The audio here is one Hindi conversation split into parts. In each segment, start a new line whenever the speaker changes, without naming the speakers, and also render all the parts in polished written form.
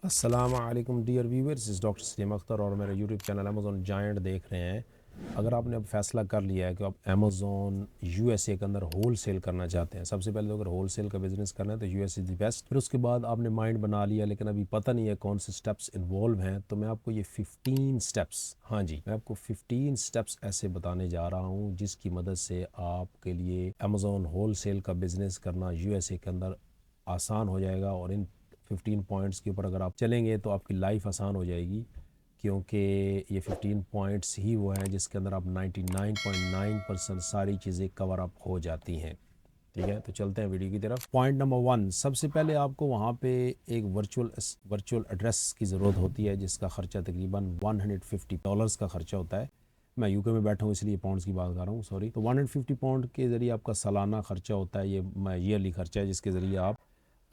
अस्सलामुअलैकुम डियर व्यूअर्स, इस डॉक्टर सलीम अख्तर और मेरे यूट्यूब चैनल अमेज़ॉन जायंट देख रहे हैं। अगर आपने अब फैसला कर लिया है कि आप अमेज़ॉन यूएसए के अंदर होल सेल करना चाहते हैं, सबसे पहले तो अगर होल सेल का बिज़नेस करना है तो यूएस इज़ द बेस्ट। फिर उसके बाद आपने माइंड बना लिया लेकिन अभी पता नहीं है कौन से स्टेप्स इन्वॉल्व हैं, तो मैं आपको ये 15 स्टेप्स, हाँ जी, मैं आपको 15 स्टेप्स ऐसे बताने जा रहा हूँ जिसकी मदद से आपके लिए अमेज़ॉन होल सेल का बिज़नेस करना यूएसए के अंदर आसान हो जाएगा। और इन 15 पॉइंट्स के ऊपर अगर आप चलेंगे तो आपकी लाइफ आसान हो जाएगी, क्योंकि ये 15 पॉइंट्स ही वो हैं जिसके अंदर आप 99.9% सारी चीज़ें कवर अप हो जाती हैं। ठीक है, तो चलते हैं वीडियो की तरफ। पॉइंट नंबर 1, सबसे पहले आपको वहाँ पे एक वर्चुअल एड्रेस की ज़रूरत होती है जिसका ख़र्चा तकरीबन $150 का ख़र्चा होता है। मैं यूके में बैठा हूँ इसलिए पाउंड्स की बात कर रहा हूँ, सॉरी। तो 150 पाउंड के ज़रिए आपका सालाना ख़र्चा होता है, ये ईयरली ख़र्चा है जिसके ज़रिए आप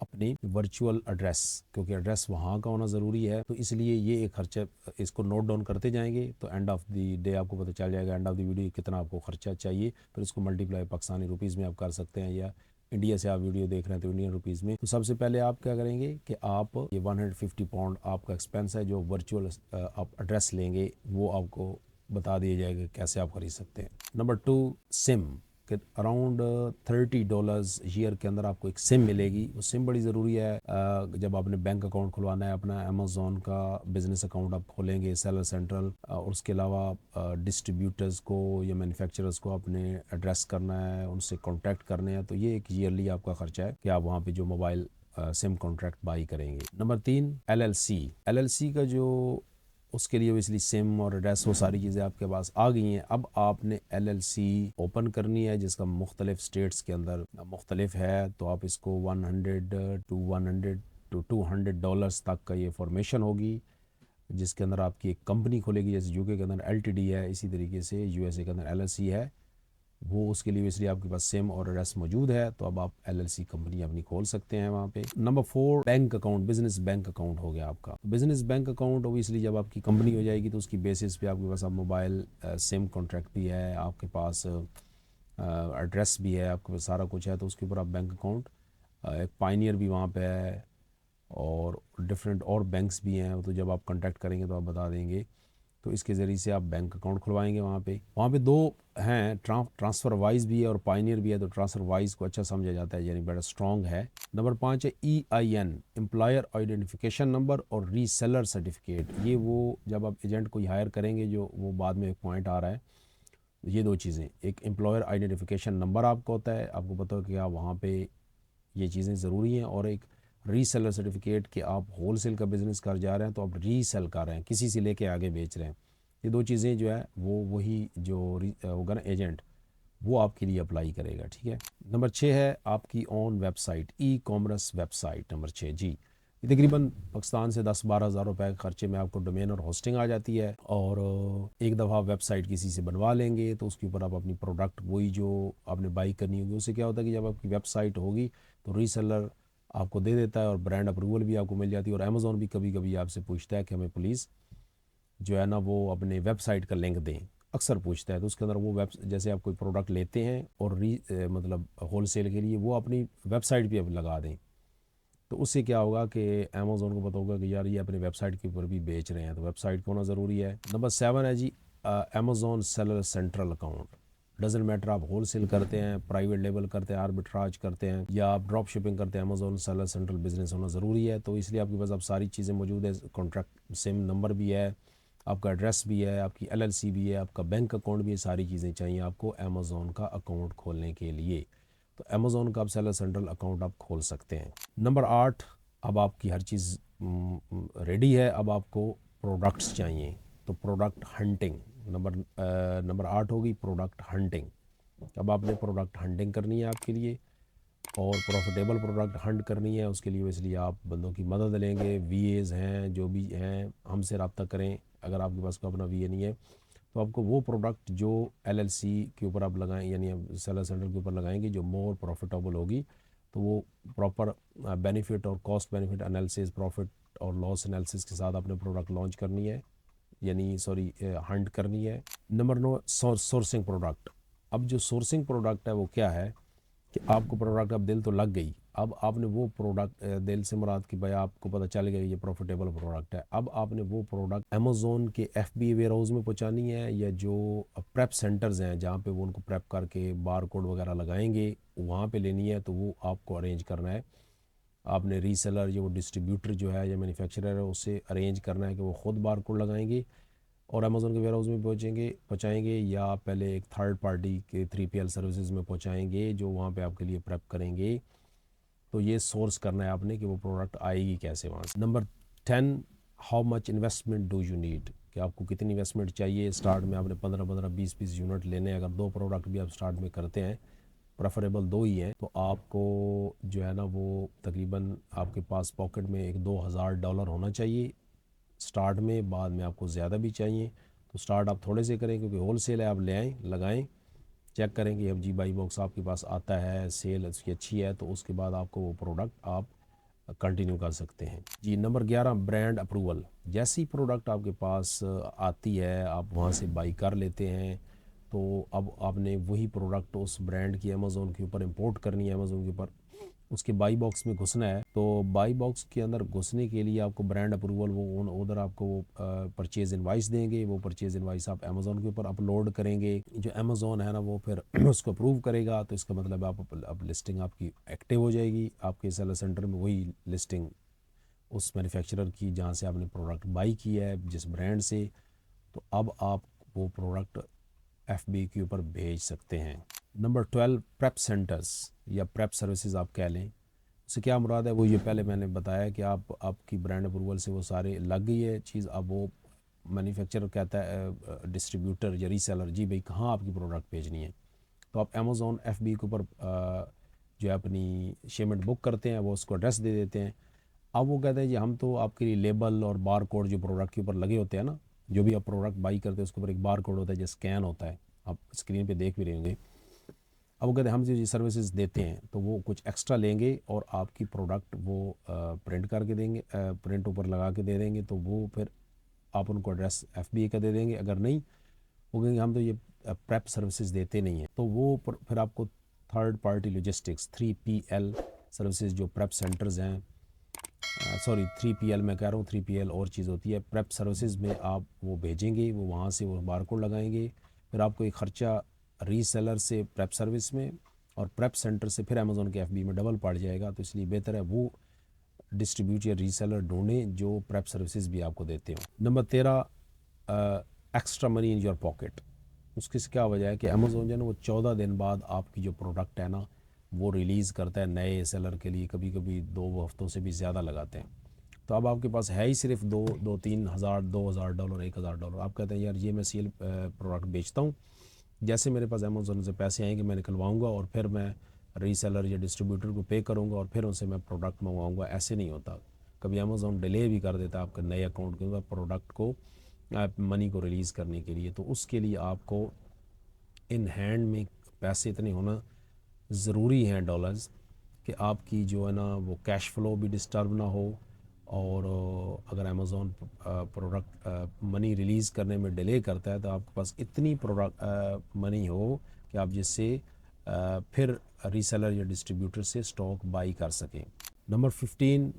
अपनी वर्चुअल एड्रेस, क्योंकि एड्रेस वहाँ का होना ज़रूरी है, तो इसलिए ये एक खर्चा, इसको नोट डाउन करते जाएंगे तो एंड ऑफ द डे आपको पता चल जाएगा, एंड ऑफ द वीडियो कितना आपको खर्चा चाहिए। फिर इसको मल्टीप्लाई पाकिस्तानी रुपीज़ में आप कर सकते हैं, या इंडिया से आप वीडियो देख रहे हैं तो इंडियन रुपीज़ में। तो सबसे पहले आप क्या करेंगे कि आप ये 150 पाउंड आपका एक्सपेंस है जो वर्चुअल आप एड्रेस लेंगे, वो आपको बता दिया जाएगा कैसे आप खरीद सकते हैं। नंबर 2, सिम, कि अराउंड $30 ईयर के अंदर आपको एक सिम मिलेगी। वो सिम बड़ी ज़रूरी है जब आपने बैंक अकाउंट खुलवाना है अपना, अमेज़ॉन का बिज़नेस अकाउंट आप खोलेंगे, सेलर सेंट्रल, और उसके अलावा डिस्ट्रीब्यूटर्स को या मैन्युफैक्चरर्स को आपने एड्रेस करना है, उनसे कॉन्टैक्ट करने हैं, तो ये एक ईयरली आपका खर्चा है कि आप वहाँ पे जो मोबाइल सिम कॉन्ट्रैक्ट बाई करेंगे। नंबर 3, एलएलसी का जो, उसके लिए ओबियसली सिम और एड्रेस वो सारी चीज़ें आपके पास आ गई हैं। अब आपने एलएलसी ओपन करनी है जिसका मुख्तलिफ स्टेट्स के अंदर मुख्तलिफ है, तो आप इसको 100 टू $200 तक का ये फॉर्मेशन होगी जिसके अंदर आपकी एक कंपनी खुलेगी। जैसे यूके के अंदर एलटीडी है, इसी तरीके से यूएसए के अंदर एलएलसी है, वो उसके लिए इसलिए आपके पास सिम और एड्रेस मौजूद है, तो अब आप एलएलसी कंपनी अपनी खोल सकते हैं वहाँ पे। Number 4, bank account, business bank account हो गया आपका। बिजनेस बैंक अकाउंट ओबियसली जब आपकी कंपनी हो जाएगी तो उसकी बेसिस पे आपके पास अब मोबाइल सिम कॉन्ट्रैक्ट भी है, आपके पास एड्रेस भी है, आपके पास सारा कुछ है, तो उसके ऊपर आप बैंक अकाउंट, एक पाइनियर भी वहाँ पे है और डिफरेंट और बैंक्स भी हैं, तो जब आप कांटेक्ट करेंगे तो आप बता देंगे, तो इसके ज़रिए से आप बैंक अकाउंट खुलवाएंगे। वहाँ पे दो हैं, ट्रांसफ़र वाइज भी है और पाइनियर भी है, तो ट्रांसफ़र वाइज को अच्छा समझा जाता है, यानी बड़ा स्ट्रॉन्ग है। नंबर 5 है EIN, एम्प्लॉयर आइडेंटिफिकेशन नंबर और रीसेलर सर्टिफिकेट। ये वो जब आप एजेंट को हायर करेंगे, जो वो बाद में एक पॉइंट आ रहा है, ये दो चीज़ें, एक एम्प्लॉयर आइडेंटिफिकेशन नंबर आपको होता है, आपको पता हो कि आप वहाँ पे ये चीज़ें ज़रूरी हैं, और एक रीसेलर सर्टिफिकेट कि आप होलसेल का बिज़नेस कर जा रहे हैं तो आप रीसेल कर रहे हैं, किसी से लेके आगे बेच रहे हैं। ये दो चीज़ें जो है वो वही जो होगा ना एजेंट, वो आपके लिए अप्लाई करेगा। ठीक है। नंबर 6 है आपकी own website, e-commerce website. Number 6 जी, ये तकरीबन पाकिस्तान से 10-12 हज़ार रुपए के खर्चे में आपको डोमेन और होस्टिंग आ जाती है, और एक दफ़ा वेबसाइट किसी से बनवा लेंगे तो उसके ऊपर आप अपनी प्रोडक्ट, वही जो आपने बाई करनी होगी, उससे क्या होता है कि जब आपकी वेबसाइट होगी तो रीसेलर आपको दे देता है और ब्रांड अप्रूवल भी आपको मिल जाती है। और अमेज़ॉन भी कभी कभी आपसे पूछता है कि हमें प्लीज़ जो है ना वो अपने वेबसाइट का लिंक दें, अक्सर पूछता है, तो उसके अंदर वो वेब, जैसे आप कोई प्रोडक्ट लेते हैं और मतलब होल सेल के लिए, वो अपनी वेबसाइट पे अब लगा दें, तो उससे क्या होगा कि अमेज़ॉन को पता होगा कि यार ये अपने वेबसाइट के ऊपर भी बेच रहे हैं, तो वेबसाइट का होना ज़रूरी है। नंबर 7 है जी Amazon seller central account. Doesn't matter आप होल सेल करते हैं, प्राइवेट लेबल करते हैं, आर्बिट्राज करते हैं, या आप ड्रॉप शिपिंग करते हैं, अमेज़ॉन सेलर सेंट्रल बिजनेस होना ज़रूरी है, तो इसलिए आपके पास अब सारी चीज़ें मौजूद है। कॉन्ट्रैक्ट सिम नंबर भी है, आपका एड्रेस भी है, आपकी एलएलसी भी है, आपका बैंक अकाउंट भी है, सारी चीज़ें चाहिए आपको अमेज़ॉन का अकाउंट खोलने के लिए, तो अमेज़ॉन का आप सेलर सेंट्रल अकाउंट आप खोल सकते हैं। नंबर 8, अब आपकी हर चीज़ रेडी है, अब आपको प्रोडक्ट्स चाहिए, तो प्रोडक्ट हंटिंग नंबर 8 होगी, प्रोडक्ट हंटिंग। अब आपने प्रोडक्ट हंटिंग करनी है आपके लिए, और प्रॉफिटेबल प्रोडक्ट हंट करनी है, उसके लिए इसलिए आप बंदों की मदद लेंगे, वीएज हैं जो भी हैं, हमसे रब्ता करें। अगर आपके पास कोई अपना वीए नहीं है तो आपको वो प्रोडक्ट जो एलएलसी के ऊपर आप लगाएं, यानी सेलर सेंटर के ऊपर लगाएंगे, जो मोर प्रॉफिटेबल होगी, तो वो प्रॉपर बेनिफिट और कॉस्ट बेनिफिट एनालिसिस, प्रॉफिट और लॉस एनालिसिस के साथ अपने प्रोडक्ट लॉन्च करनी है, यानी सॉरी हंट करनी है। Number 9, sourcing product. अब जो सोर्सिंग प्रोडक्ट है वो क्या है कि आपको प्रोडक्ट, अब दिल तो लग गई, अब आपने वो प्रोडक्ट दिल से मुराद कि भाई आपको पता चल गया ये प्रॉफिटेबल प्रोडक्ट है, अब आपने वो प्रोडक्ट अमेज़ोन के FBA वेयर हाउस में पहुंचानी है, या जो प्रेप सेंटर्स हैं जहाँ पे वो उनको प्रेप करके बार कोड वगैरह लगाएंगे वहाँ पे लेनी है, तो वो आपको अरेंज करना है। आपने रीसेलर या वो डिस्ट्रीब्यूटर जो है या मैन्युफैक्चरर है उससे अरेंज करना है कि वो ख़ुद बार कोड लगाएंगे और अमेज़ोन के वेयर हाउस में पहुँचाएंगे, या आप पहले एक थर्ड पार्टी के 3PL सर्विसेज में पहुँचाएंगे जो वहाँ पे आपके लिए प्रेप करेंगे। तो ये सोर्स करना है आपने कि वो प्रोडक्ट आएगी कैसे वहाँ से। Number 10, how much investment do you need, कि आपको कितनी इन्वेस्टमेंट चाहिए। स्टार्ट में आपने 15-15 20-20 यूनिट लेने हैं। अगर 2 प्रोडक्ट भी आप स्टार्ट में करते हैं, प्रेफरेबल 2 ही हैं, तो आपको जो है ना वो तकरीबन आपके पास पॉकेट में एक $2000 होना चाहिए स्टार्ट में। बाद में आपको ज़्यादा भी चाहिए, तो स्टार्ट आप थोड़े से करें क्योंकि होल सेल है, आप ले आएँ लगाएँ, चेक करें कि अब जी बाई बॉक्स आपके पास आता है, सेल उसकी अच्छी है, तो उसके बाद आपको वो प्रोडक्ट आप कंटिन्यू कर सकते हैं जी। Number 11, brand approval. जैसी प्रोडक्ट आपके पास आती है आप वहाँ से बाई कर लेते हैं, तो अब आपने वही प्रोडक्ट उस ब्रांड की अमेज़ोन के ऊपर इंपोर्ट करनी है, अमेज़ोन के ऊपर उसके बाई बॉक्स में घुसना है। तो बाई बॉक्स के अंदर घुसने के लिए आपको ब्रांड अप्रूवल वो उधर आपको वो परचेज़ इनवाइस देंगे। वो परचेज़ इनवाइस आप अमेज़ोन के ऊपर अपलोड करेंगे, जो अमेज़ोन है ना वो फिर उसको अप्रूव करेगा, तो इसका मतलब आप अब लिस्टिंग आपकी एक्टिव हो जाएगी आपके सेलर सेंटर में, वही लिस्टिंग उस मैन्युफैक्चरर की जहाँ से आपने प्रोडक्ट बाई किया है जिस ब्रांड से। तो अब आप वो प्रोडक्ट FB के ऊपर भेज सकते हैं। नंबर 12, प्रेप सेंटर्स या प्रेप सर्विसेज आप कह लें। उससे क्या मुराद है, वो ये पहले मैंने बताया कि आपकी ब्रांड अप्रूवल से वो सारे लग गई है चीज़। अब वो मैन्युफैक्चरर कहता है डिस्ट्रीब्यूटर या रीसेलर, जी भाई कहाँ आपकी प्रोडक्ट भेजनी है, तो आप अमेज़ोन FB के ऊपर जो है अपनी शिपमेंट बुक करते हैं, वो उसको एड्रेस दे देते हैं। अब वो कहते हैं जी हम तो आपके लिए लेबल और बार कोड जो प्रोडक्ट के ऊपर लगे होते हैं ना, जो भी आप प्रोडक्ट बाई करते हैं उसके ऊपर एक बार कोड होता है जो स्कैन होता है, आप स्क्रीन पे देख भी रहे होंगे। अब वो कहते हैं हम जो ये सर्विसेज देते हैं तो वो कुछ एक्स्ट्रा लेंगे और आपकी प्रोडक्ट वो प्रिंट करके देंगे, प्रिंट ऊपर लगा के दे देंगे, तो वो फिर आप उनको एड्रेस FBA का दे देंगे। अगर नहीं, वो कहेंगे हम तो ये प्रेप सर्विसेज देते नहीं हैं, तो वो फिर आपको third party logistics 3PL services जो प्रेप सेंटर्स हैं, सॉरी 3PL मैं कह रहा हूँ, 3PL और चीज़ होती है, प्रेप सर्विसेज में आप वो भेजेंगे, वो वहाँ से वो बारकोड लगाएंगे, फिर आपको एक ख़र्चा रीसेलर से प्रेप सर्विस में और प्रेप सेंटर से फिर अमेज़ोन के FB में डबल पड़ जाएगा। तो इसलिए बेहतर है वो डिस्ट्रीब्यूट या रीसेलर ढूंढें जो प्रेप सर्विसेज भी आपको देते हो। Number 13, extra money in your pocket. उसकी क्या वजह है कि अमेज़ोन जो है ना वो 14 दिन बाद आपकी जो प्रोडक्ट है ना वो रिलीज़ करता है नए सेलर के लिए, कभी कभी 2 हफ्तों से भी ज़्यादा लगाते हैं। तो अब आपके पास है ही सिर्फ 2-3 हज़ार, $2000, $1000। आप कहते हैं यार ये मैं सेल प्रोडक्ट बेचता हूँ, जैसे मेरे पास अमेज़ोन से पैसे आएंगे मैं निकलवाऊँगा और फिर मैं रीसेलर या डिस्ट्रीब्यूटर को पे करूँगा और फिर उनसे मैं प्रोडक्ट मंगवाऊँगा। ऐसे नहीं होता, कभी अमेज़ोन डिले भी कर देता है आपके नए अकाउंट के अंदर प्रोडक्ट को मनी को रिलीज़ करने के लिए। तो उसके लिए आपको इन हैंड में पैसे इतने होना ज़रूरी हैं, डॉलर्स, कि आपकी जो है ना वो कैश फ्लो भी डिस्टर्ब ना हो। और अगर अमेज़ोन प्रोडक्ट मनी रिलीज़ करने में डिले करता है तो आपके पास इतनी प्रोडक्ट मनी हो कि आप जिससे फिर रीसेलर या डिस्ट्रीब्यूटर से स्टॉक बाई कर सकें। नंबर 15,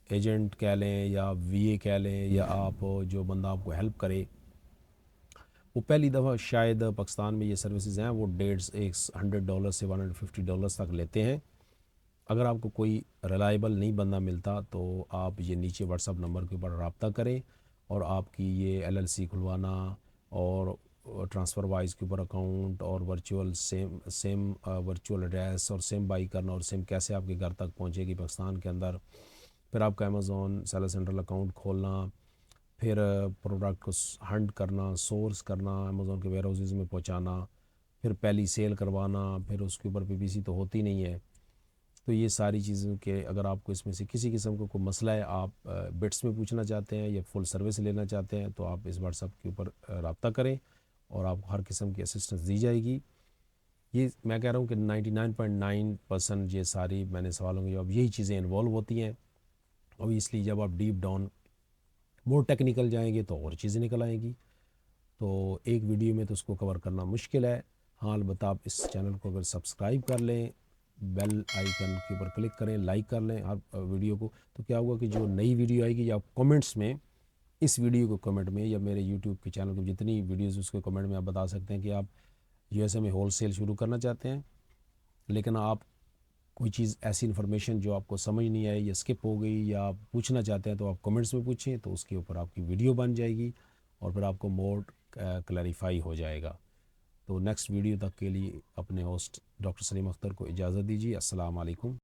एजेंट कह लें या VA कह लें, या आप जो बंदा आपको हेल्प करे, वो पहली दफ़ा शायद पाकिस्तान में ये सर्विसेज हैं, वो $100 से $150 तक लेते हैं। अगर आपको कोई रिलायबल नहीं बंदा मिलता तो आप ये नीचे व्हाट्सअप नंबर के ऊपर रब्ता करें और आपकी ये LLC खुलवाना और ट्रांसफ़र वाइज के ऊपर अकाउंट और वर्चुअल सेम वर्चुअल एड्रेस और सेम बाई करना और सेम कैसे आपके घर तक पहुंचेगी पाकिस्तान के अंदर। फिर आपका अमेज़ोन सेलर सेंट्रल अकाउंट खोलना, फिर प्रोडक्ट को हंट करना, सोर्स करना, अमेज़ोन के वेयर हाउसेज़ में पहुँचाना, फिर पहली सेल करवाना, फिर उसके ऊपर PPC तो होती नहीं है। तो ये सारी चीज़ों के अगर आपको इसमें से किसी किस्म का कोई मसला है, आप बिट्स में पूछना चाहते हैं या फुल सर्विस लेना चाहते हैं, तो आप इस व्हाट्सअप के ऊपर रब्ता करें और आपको हर किस्म की असिस्टेंस दी जाएगी। ये मैं कह रहा हूँ कि 99.9% ये सारी मैंने सवालों में अब यही चीज़ें इन्वॉल्व होती हैं। ऑब्वियसली जब आप डीप डाउन मोर टेक्निकल जाएंगे तो और चीज़ें निकल आएंगी, तो एक वीडियो में तो उसको कवर करना मुश्किल है। हाँ, अलबत्ता आप इस चैनल को अगर सब्सक्राइब कर लें, बेल आइकन के ऊपर क्लिक करें, लाइक कर लें हर वीडियो को। तो क्या होगा कि जो नई वीडियो आएगी या कमेंट्स में, इस वीडियो को कमेंट में या मेरे यूट्यूब के चैनल को जितनी वीडियोज़ उसके कमेंट में आप बता सकते हैं कि आप यूएसए में होल सेल शुरू करना चाहते हैं, लेकिन आप कोई चीज़ ऐसी इन्फॉर्मेशन जो आपको समझ नहीं आई या स्किप हो गई या आप पूछना चाहते हैं, तो आप कमेंट्स में पूछें, तो उसके ऊपर आपकी वीडियो बन जाएगी और फिर आपको मोर क्लैरिफाई हो जाएगा। तो नेक्स्ट वीडियो तक के लिए अपने होस्ट डॉक्टर सलीम अख्तर को इजाज़त दीजिए। अस्सलाम वालेकुम।